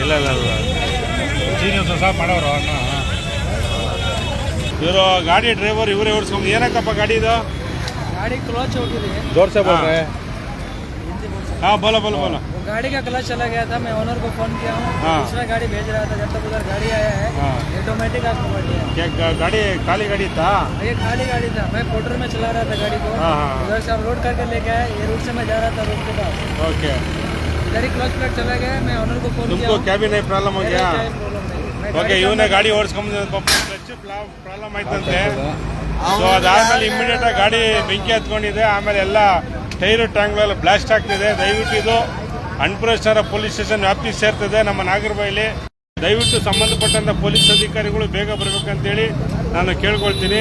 ಇಲ್ಲ ಇಲ್ಲ ಇಲ್ಲ ಜೀನಿಯಸ್ ಸಹ ಮಾಡೋರು ಅಣ್ಣ. ಇವರು ಗಾಡಿ ಡ್ರೈವರ್ ಇವರೇ ಓಡಿಸ್ಕೊಂಡು ಏನಕ್ಕಪ್ಪ ಗಾಡಿ ಇದು गाड़ी क्लच हो गई है। जोर से बोल रहे हैं। हाँ बोलो बोलो बोलो। वो गाड़ी का क्लच चला गया था, मैं ओनर को फोन किया हूँ। हाँ। दूसरा गाड़ी भेज रहा था, जब तक उधर गाड़ी आया है हाँ। ऑटोमेटिक आपको बढ़ गया। क्या गाड़ी खाली गाड़ी था? ये खाली गाड़ी था, मैं पोर्टर में चला रहा था गाड़ी को। हाँ, हाँ। उधर से आप लोड करके लेके आए, ये रूट से मैं जा रहा था रोड के पास, ओके। इधर ही क्लच प्लेट चला गया। मैं ओनर को फोन किया तुमको हूँ। क्या भी नहीं प्रॉब्लम हो गया? प्रॉब्लम नहीं। मैं ಓಕೆ गाड़ी ಇವನೇ का- ಗಾಡಿ ಓಡಿಸ್ಕೊಂಡು ಪ್ರಾಬ್ಲಮ್ ಆಯ್ತಂತೆ. ಸೊ ಅದಾದ್ಮೇಲೆ ಇಮಿಡಿಯೇಟ್ ಆಗಿ ಗಾಡಿ ಬೆಂಕಿ ಹತ್ಕೊಂಡಿದೆ. ಆಮೇಲೆ ಎಲ್ಲ ಟೈರು ಟ್ಯಾಂಕ್ಗಳೆಲ್ಲ ಬ್ಲಾಸ್ಟ್ ಆಗ್ತಿದೆ. ದಯವಿಟ್ಟು ಇದು ಅನ್ಪುರೇಶ್ವರ ಪೊಲೀಸ್ ಸ್ಟೇಷನ್ ವ್ಯಾಪ್ತಿ ಸೇರ್ತದೆ ನಮ್ಮ ನಾಗರಬೈಲಿ. ದಯವಿಟ್ಟು ಸಂಬಂಧಪಟ್ಟಂತ ಪೊಲೀಸ್ ಅಧಿಕಾರಿಗಳು ಬೇಗ ಬರಬೇಕಂತೇಳಿ ನಾನು ಕೇಳ್ಕೊಳ್ತೀನಿ.